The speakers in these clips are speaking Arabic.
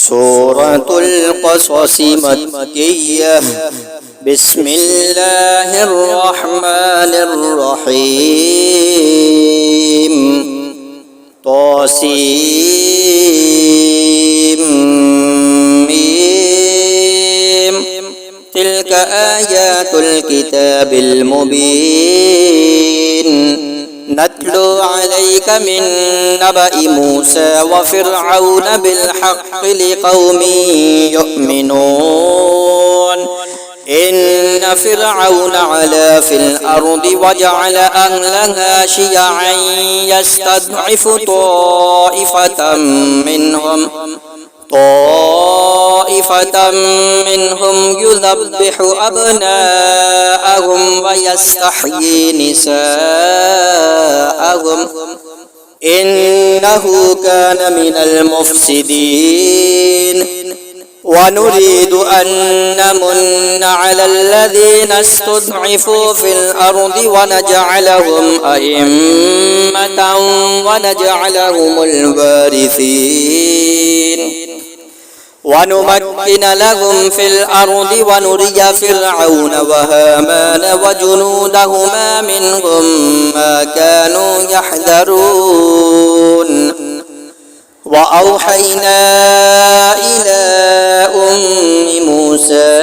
سورة القصص مكية. بسم الله الرحمن الرحيم. طاسيم. تلك آيات الكتاب المبين. نتلو عليك من نبأ موسى وفرعون بالحق لقوم يؤمنون. إن فرعون علا في الأرض وجعل أهلها شيعا يستضعف طائفة منهم يذبح أبناءهم ويستحيي نساءهم إنه كان من المفسدين. ونريد أن نمن على الذين استضعفوا في الأرض ونجعلهم أئمة ونجعلهم الوارثين. ونمكن لهم في الأرض ونري فرعون وهامان وجنودهما منهم ما كانوا يحذرون. وأوحينا إلى أم موسى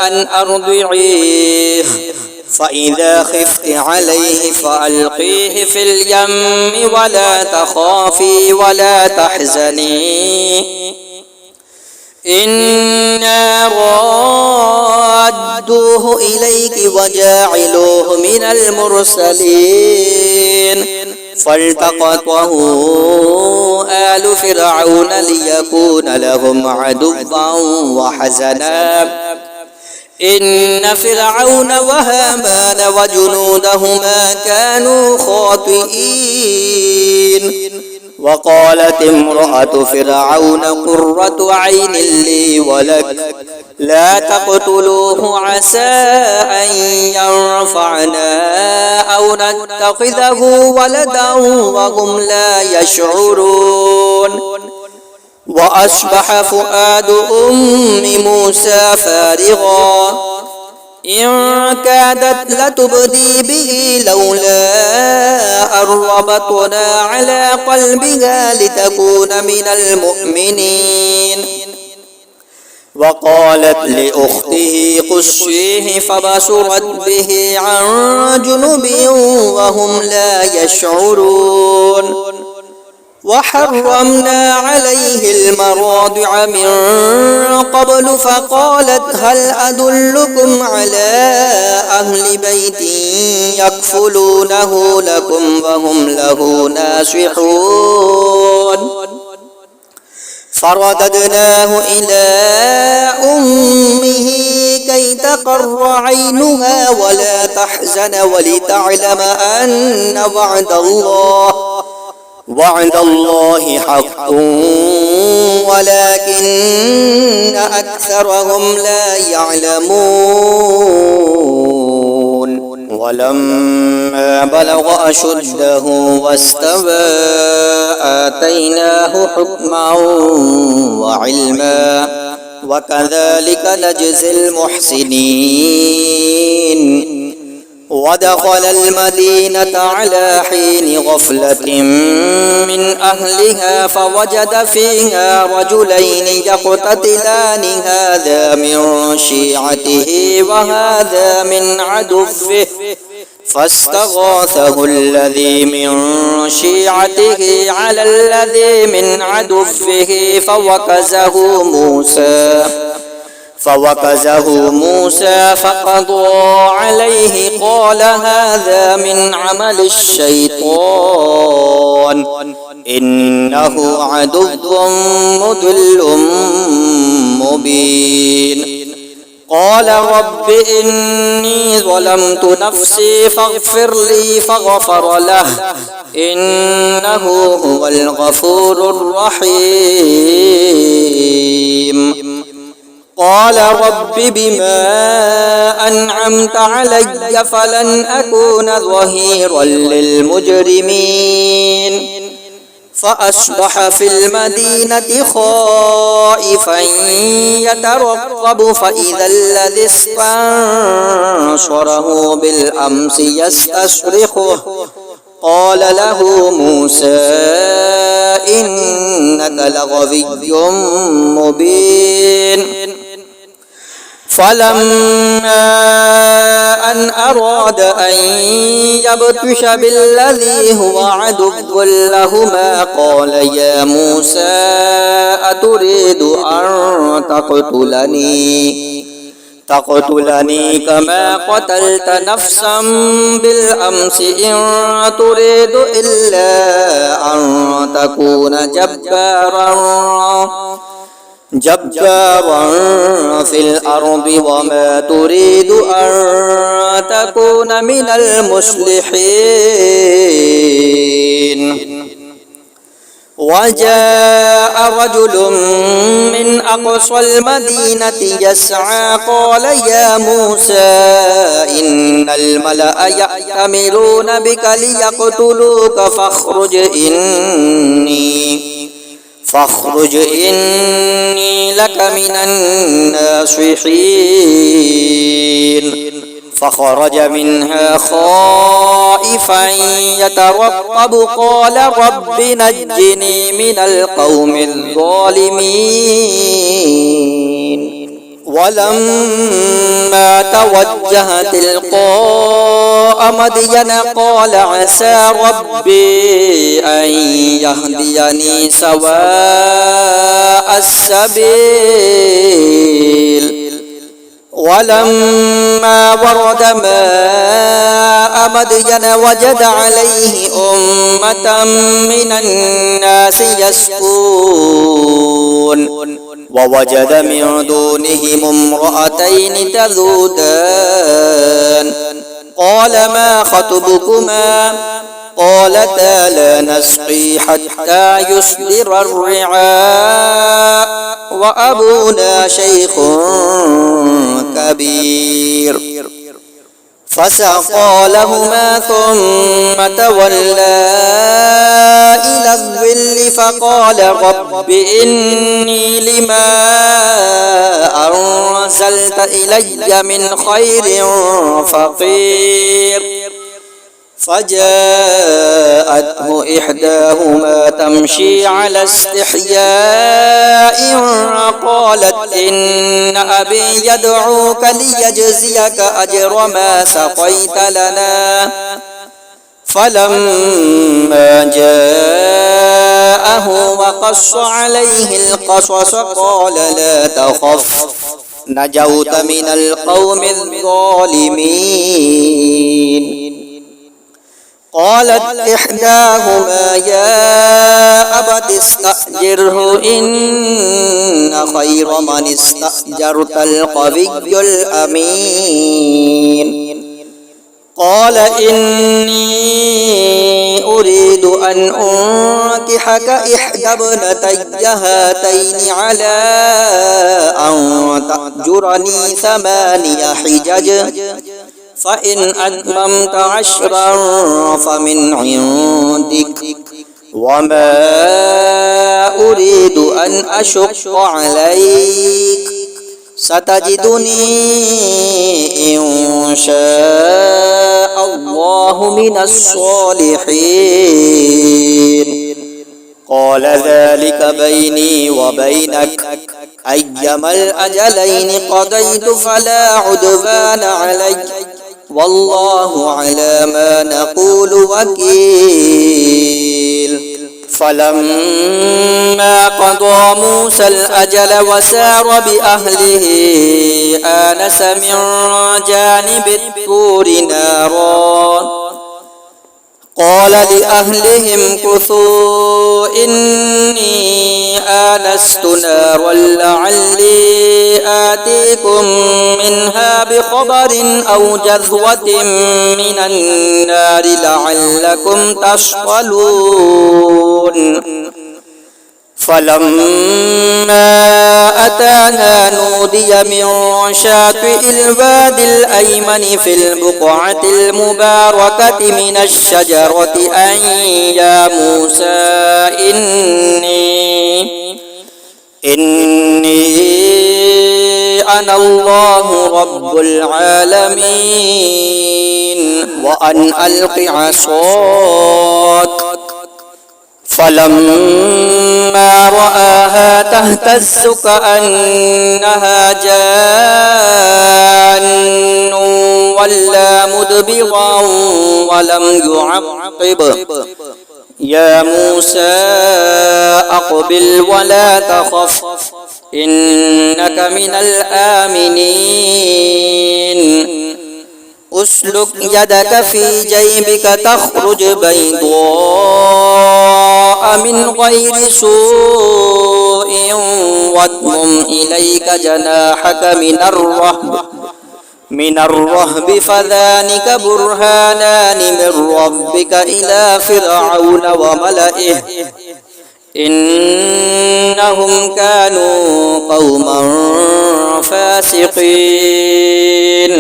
أن أرضعيه فإذا خفت عليه فألقيه في اليم ولا تخافي ولا تحزني إنا رادوه إليك وجاعلوه من المرسلين. فالتقطه آل فرعون ليكون لهم عدوا وحزنا إن فرعون وهامان وجنودهما كانوا خاطئين. وقالت امرأة فرعون قرة عين لي ولك لا تقتلوه عسى أن ينفعنا أو نتخذه ولدا وهم لا يشعرون. وأصبح فؤاد أم موسى فارغا إن كادت لتبدي به لولا أن ربطنا على قلبها لتكون من المؤمنين. وقالت لأخته قصيه فبصرت به عن جنب وهم لا يشعرون. وحرمنا عليه المراضع من قبل فقالت هل أدلكم على أهل بيت يكفلونه لكم وهم له ناصحون. فرددناه إلى أمه كي تقر عينها ولا تحزن ولتعلم أن وعد الله حق ولكن أكثرهم لا يعلمون. ولما بلغ أشده واستوى آتيناه حكما وعلما وكذلك نجزي المحسنين. ودخل المدينة على حين غفلة من أهلها فوجد فيها رجلين يقتتلان هذا من شيعته وهذا من عدوه فاستغاثه الذي من شيعته على الذي من عدوه فوكزه موسى فقضى عليه قال هذا من عمل الشيطان إنه عدو مضل مبين. قال رب إني ظلمت نفسي فاغفر لي فغفر له إنه هو الغفور الرحيم. قال رب بما أنعمت علي فلن أكون ظهيرا للمجرمين. فأصبح في المدينة خائفا يترقب فإذا الذي استنصره بالأمس يستصرخه قال له موسى إنك لغوي مبين فلما أن أراد أن يبطش بالذي هو عدو لهما قال يا موسى أتريد أن تقتلني كما قتلت نفسا بالأمس إن تريد إلا أن تكون جبارا في الأرض وما تريد أن تكون من المصلحين وجاء رجل من أقصى المدينة يسعى قال يا موسى إن الملأ يأتمرون بك ليقتلوك فاخرج إني لك من الناصحين فخرج منها خائفا يترقب قال رب نجني من القوم الظالمين ولما توجه تلقاء مدين قال عسى ربي أن يهديني سواء السبيل ولما ورد ماء مدين وجد عليه أمة من الناس يسقون ووجد من دونهم امرأتين تذودان قال ما خطبكما قالتا لا نسقي حتى يصدر الرعاء وأبونا شيخ كبير فسقى لهما ثم تولى إلى الظل فقال رب إني لما أنزلت إلي من خير فقير فجاءته إحداهما تمشي على استحياء قالت إن أبي يدعوك ليجزيك أجر ما سقيت لنا فلما جاءه وقص عليه القصص قال لا تخف نجوت من القوم الظالمين قالت إحداهما يا أبت استأجره إن خير من استأجرت القوي الأمين قال إني أريد أن أنكحك إحدى ابنتي هاتين على أن تأجرني 8 حجج فإن أتممت 10 فمن عندك وما أريد أن أشق عليك ستجدني إن شاء الله من الصالحين قال ذلك بيني وبينك أيما الأجلين قضيت فلا عدوان علي والله على ما نقول وكيل فلما قضى موسى الأجل وسار بأهله آنس من جانب الطور نارا قال لأهلهم كثوا إني آنست نارا لعلي آتيكم منها بخبر أو جذوة من النار لعلكم تصطلون فلما أتاها نودي من شاطئ الوادي الأيمن في البقعة المباركة من الشجرة أن يا موسى إني أنا الله رب العالمين وأن ألق عصاك. فلما رآها تهتز كأنها جان ولا مدبرا ولم يعقب. يا موسى أقبل ولا تخف إنك من الآمنين. أسلك يدك في جيبك تخرج بيضاء من غير سوء واضمم إليك جناحك من الرهب فذلك برهانان من ربك إلى فرعون وملئه إنهم كانوا قوما فاسقين.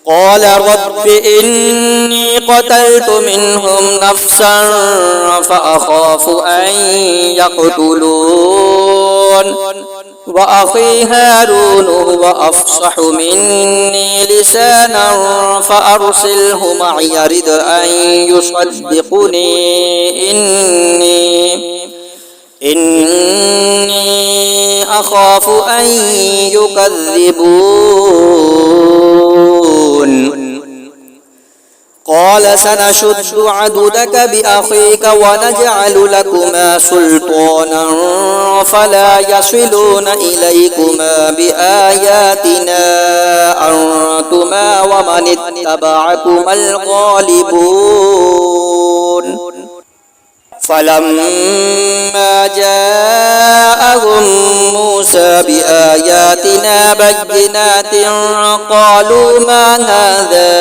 قال رب إني قتلت منهم نفسا فأخاف أن يقتلون وأخي هارون هو أفصح مني لسانا فأرسله معي يرد أن يصدقني إني أخاف أن يكذبون. قال سنشد عضدك بأخيك ونجعل لكما سلطانا فلا يصلون إليكما بآياتنا أنتما ومن اتبعكما الغالبون. فلما جاءهم موسى بآياتنا بينات قالوا ما هذا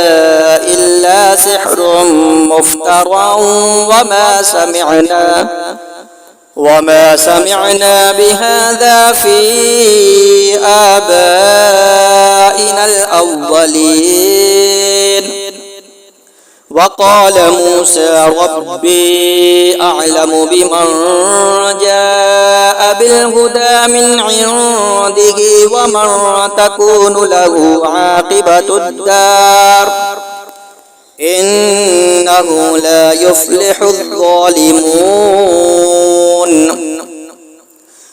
إلا سحر مفترى وما سمعنا بهذا في آبائنا الأولين. وقال موسى ربي أعلم بمن جاء بالهدى من عنده ومن تكون له عاقبة الدار إنه لا يفلح الظالمون.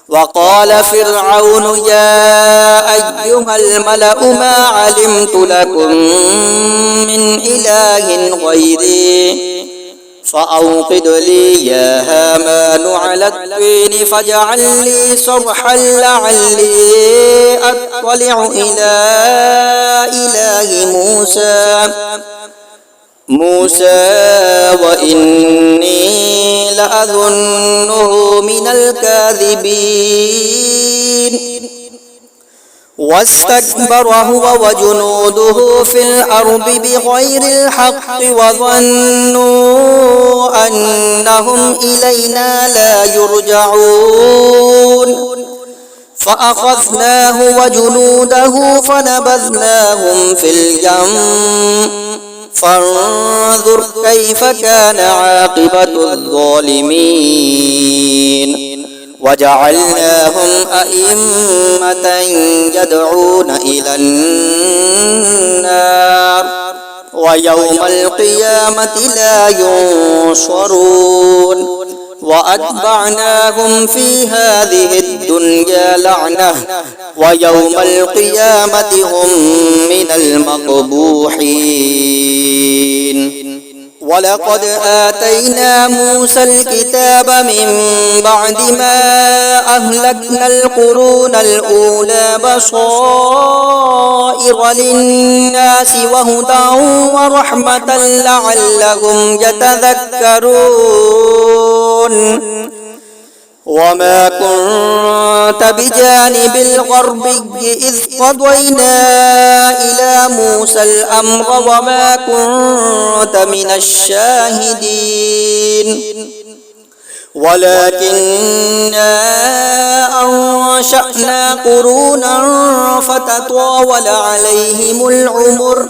وقال فرعون يا أيها الملأ ما علمت لكم من إله غيري فأوقد لي يا هامان على الطين فاجعل لي صرحا لعلي أطلع إلى إله موسى وإني لأظنه من الكاذبين. واستكبر هو وجنوده في الأرض بغير الحق وظنوا أنهم إلينا لا يرجعون. فأخذناه وجنوده فنبذناهم في اليم فانظر كيف كان عاقبة الظالمين. وجعلناهم أئمة يدعون إلى النار ويوم القيامة لا ينصرون. وأتبعناهم في هذه الدنيا لعنة ويوم القيامة هم من المقبوحين. ولقد آتينا موسى الكتاب من بعد ما أهلكنا القرون الأولى بصائر للناس وهدى ورحمة لعلهم يتذكرون. وما كنت بجانب الغربي إذ قضينا إلى موسى الأمر وما كنت من الشاهدين ولكننا أنشأنا أنشأنا قرونا فتطاول عليهم العمر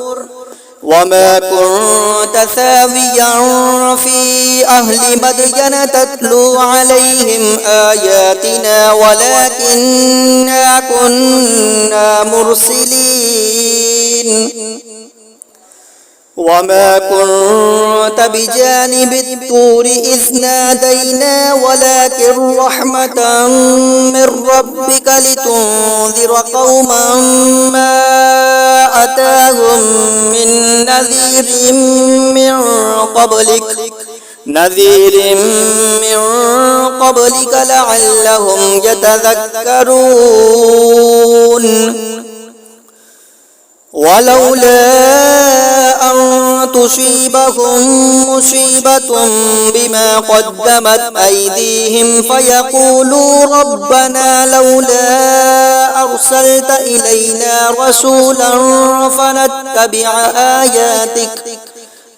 وما كنت ثاويا في أهل مدين تتلو عليهم آياتنا ولكننا كنا مرسلين وما كنت بجانب الطور إذ نادينا ولكن رحمة من ربك لتنذر قوما ما أتاهم من نذير من قبلك لعلهم يتذكرون ولولا أن تصيبهم مصيبة بما قدمت أيديهم فيقولوا ربنا لولا أرسلت إلينا رسولا فنتبع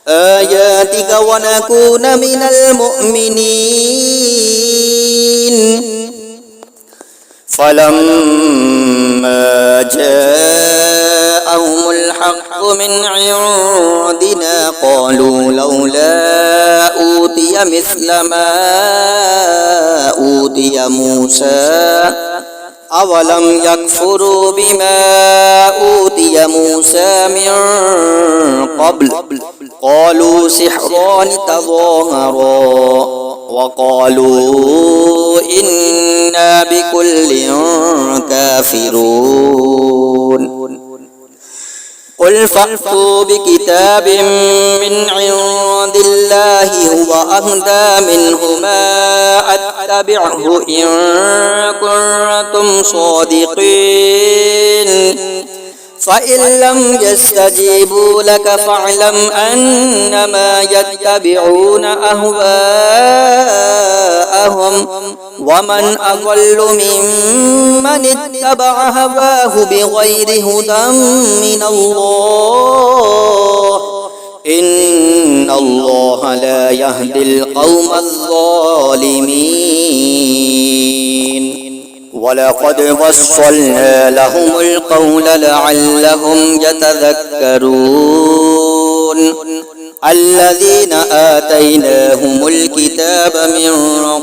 آياتك ونكون من المؤمنين فلما جاءهم الحق من عندنا قالوا لولا أوتي مثل ما أوتي موسى أولم يكفروا بما أوتي موسى من قبل قالوا سحران تظاهرا وقالوا إنا بكل كافرون قل فأتوا بكتاب من عند الله هو أهدى منهما أتبعه إن كنتم صادقين فإن لم يستجيبوا لك فاعلم أنما يتبعون أهواءهم ومن أضل ممن اتبع هواه بغير هدى من الله إن الله لا يهدي القوم الظالمين ولقد وصلنا لهم القول لعلهم يتذكرون الذين آتيناهم الكتاب من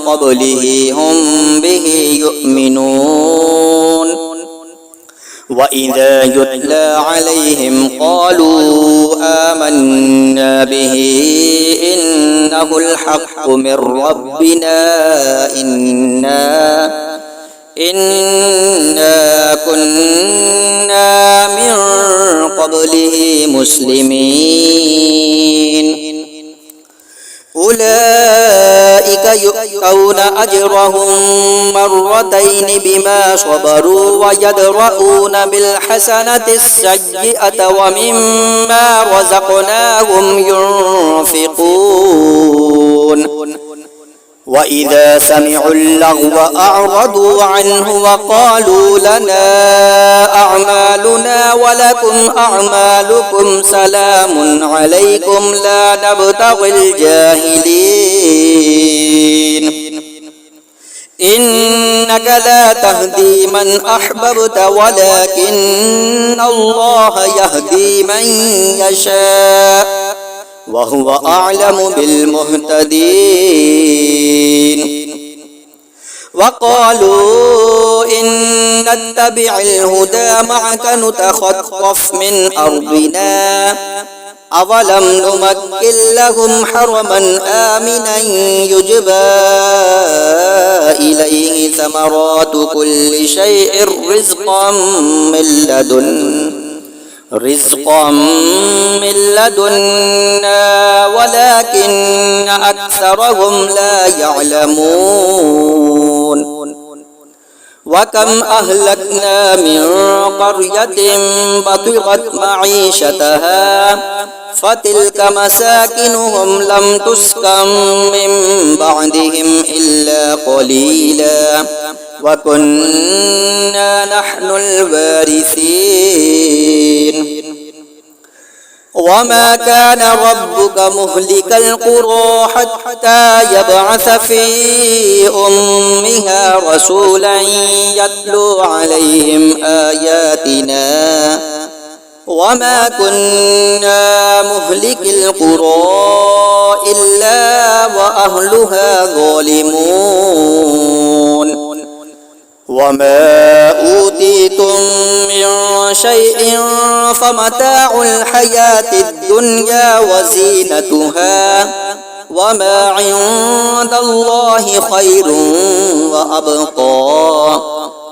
قبله هم به يؤمنون وإذا يتلى عليهم قالوا آمنا به إنه الحق من ربنا إنا كنا من قبله مسلمين أولئك يؤتون أجرهم مرتين بما صبروا ويدرؤون بالحسنة السيئة ومما رزقناهم ينفقون وإذا سمعوا اللغو أعرضوا عنه وقالوا لنا أعمالنا ولكم أعمالكم سلام عليكم لا نبتغي الجاهلين إنك لا تهدي من أحببت ولكن الله يهدي من يشاء وهو أعلم بالمهتدين وقالوا إن نتبع الهدى معك نتخطف من أرضنا أولم نمكن لهم حرما آمنا يجبى إليه ثمرات كل شيء رزقا من لدنا ولكن أكثرهم لا يعلمون وكم أهلكنا من قرية بطرت معيشتها فتلك مساكنهم لم تسكن من بعدهم إلا قليلا وكنا نحن الوارثين وما كان ربك مهلك القرى حتى يبعث في أمها رسولا يتلو عليهم آياتنا وما كنا مهلك القرى إلا وأهلها ظالمون وما أوتيتم من شيء فمتاع الحياة الدنيا وزينتها وما عند الله خير وأبقى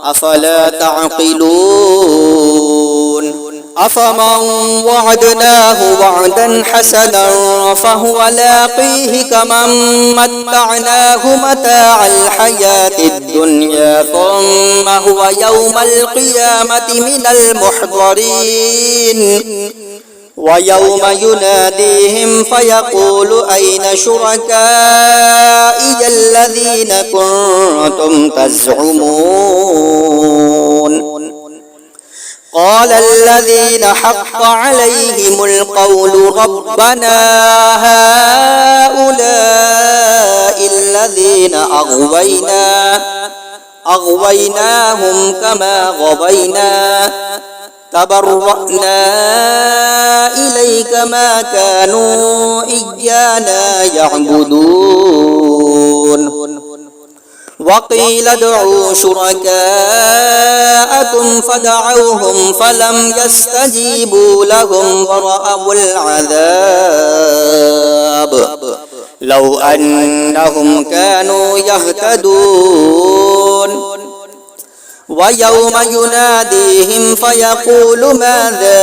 أفلا تعقلون أفمن وعدناه وعدا حسنا فهو لاقيه كمن متعناه متاع الحياة الدنيا ثم هو يوم القيامة من المحضرين ويوم يناديهم فيقول أين شركائي الذين كنتم تزعمون قال الذين حق عليهم القول ربنا هؤلاء الذين أغويناهم كما غوينا تبرأنا إليك ما كانوا إيانا يعبدون وقيل ادعوا شركاءكم فدعوهم فلم يستجيبوا لهم ورأوا العذاب لو أنهم كانوا يهتدون ويوم يناديهم فيقول ماذا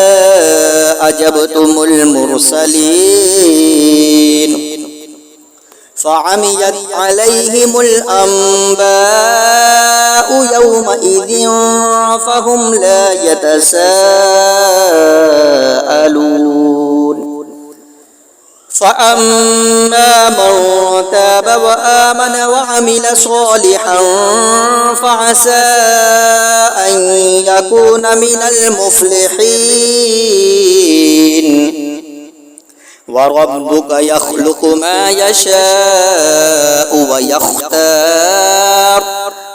أجبتم المرسلين فعميت عليهم الأنباء يومئذ فهم لا يتساءلون فأما من تاب وآمن وعمل صالحا فعسى أن يكون من المفلحين وربك يخلق ما يشاء ويختار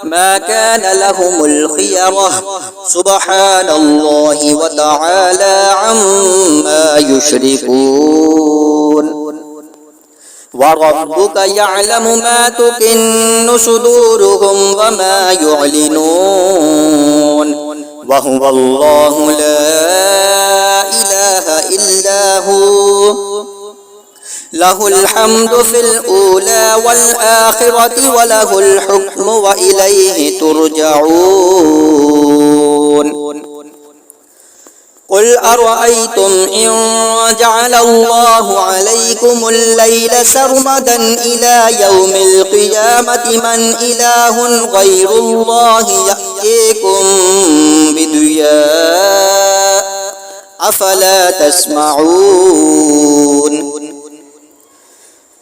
ما كان لهم الخيرة سبحان الله وتعالى عما يشركون وربك يعلم ما تكن صدورهم وما يعلنون وهو الله لا إله إلا هو له الحمد في الأولى والآخرة وله الحكم وإليه ترجعون قل أرأيتم إن جعل الله عليكم الليل سرمدا إلى يوم القيامة من إله غير الله يأتيكم بضياء أفلا تسمعون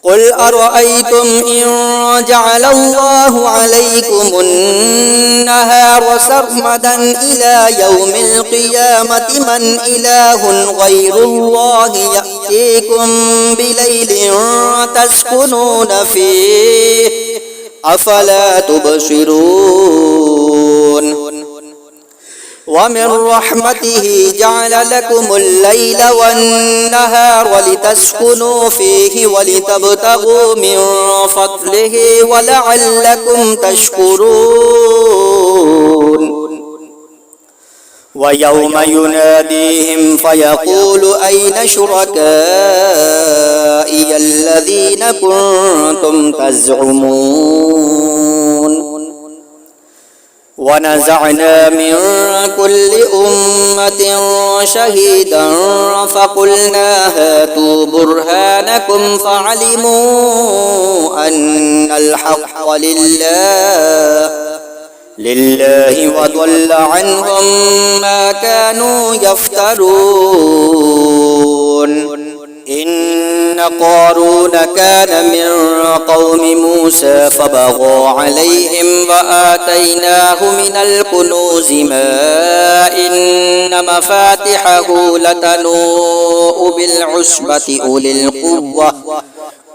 قل أرأيتم إن جعل الله عليكم النهار سرمدا إلى يوم القيامة من إله غير الله يأتيكم بليل تسكنون فيه أفلا تبصرون ومن رحمته جعل لكم الليل والنهار ولتسكنوا فيه ولتبتغوا من فضله ولعلكم تشكرون ويوم يناديهم فيقول أين شركائي الذين كنتم تزعمون ونزعنا من كل أمة شهيدا فقلنا هاتوا برهانكم فعلموا أن الحق لله وضل عنهم ما كانوا يفترون إن قارون كان من قوم موسى فبغى عليهم وآتيناه من الكنوز ما إن مفاتحه لتنوء بالعصبة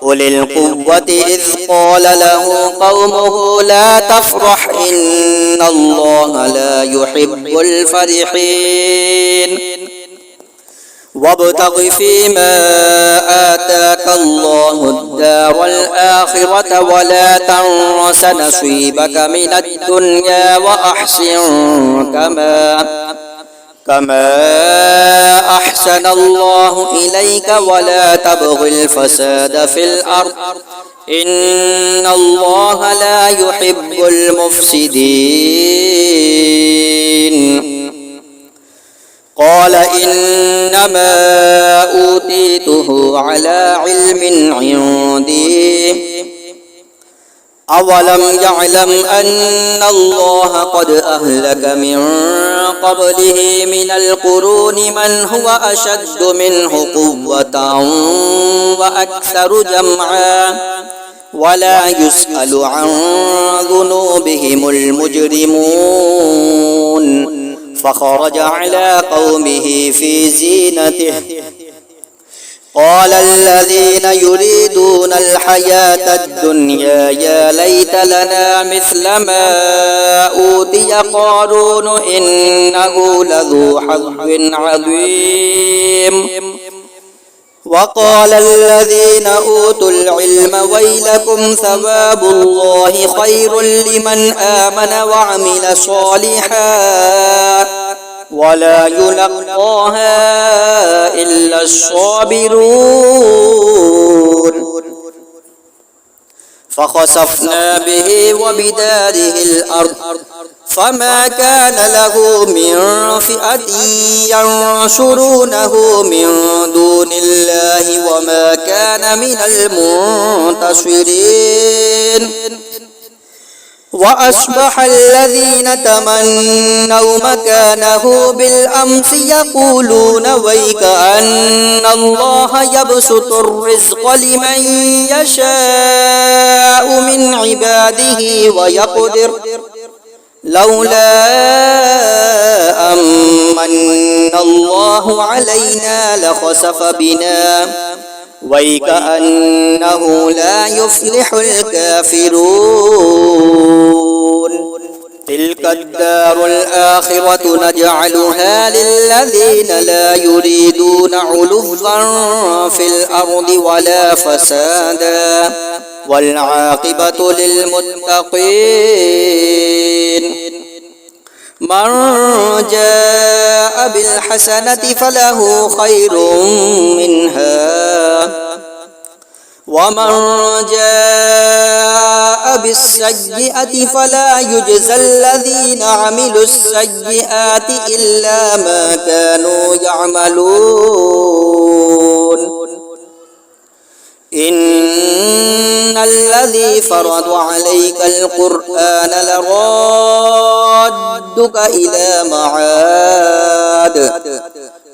أولي القوة إذ قال له قومه لا تفرح إن الله لا يحب الفرحين وابتغ فيما آتاك الله الدار الآخرة ولا تنس نصيبك من الدنيا وأحسن كما أحسن الله إليك ولا تبغ الفساد في الأرض إن الله لا يحب المفسدين قال إنما أوتيته على علم عندي أولم يعلم أن الله قد أهلك من قبله من القرون من هو أشد منه قوة وأكثر جمعا ولا يسأل عن ذنوبهم المجرمون فخرج على قومه في زينته قال الذين يريدون الحياة الدنيا يا ليت لنا مثل ما أوتي قارون إنه لذو حظ عظيم وقال الذين أوتوا العلم ويلكم ثواب الله خير لمن آمن وعمل صالحا ولا يلقاها إلا الصابرون فخسفنا به وبداره الأرض فما كان له من فئة ينصرونه من دون الله وما كان من المنتصرين وأصبح الذين تمنوا مكانه بالأمس يقولون ويك أن الله يبسط الرزق لمن يشاء من عباده ويقدر لولا أمن الله علينا لخسف بنا ويكأنه لا يفلح الكافرون تلك الدار الآخرة نجعلها للذين لا يريدون علوا في الأرض ولا فسادا والعاقبة للمتقين من جاء بالحسنة فله خير منها ومن جاء بالسيئة فلا يجزى الذين عملوا السيئات إلا ما كانوا يعملون إن الذي فرض عليك القرآن لرادك إلى معاد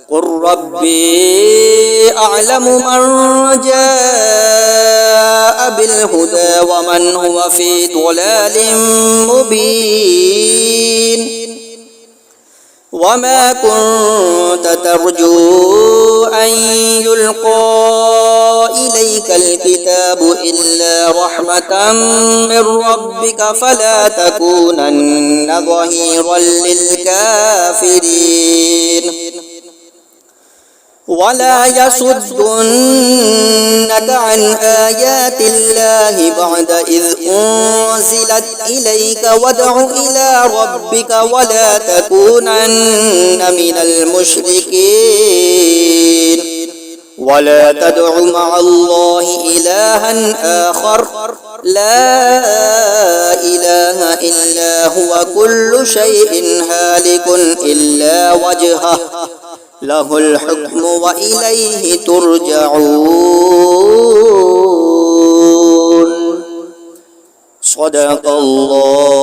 قل ربي أعلم من جاء بالهدى ومن هو في ضلال مبين وما كنت ترجو أن يلقى إليك الكتاب إلا رحمة من ربك فلا تكونن ظهيرا للكافرين ولا يصدنك عن آيات الله بعد إذ أنزلت إليك وادع إلى ربك ولا تكونن من المشركين ولا تدع مع الله إلها آخر لا إله إلا هو كل شيء هالك إلا وجهه له الحكم وإليه ترجعون صدق الله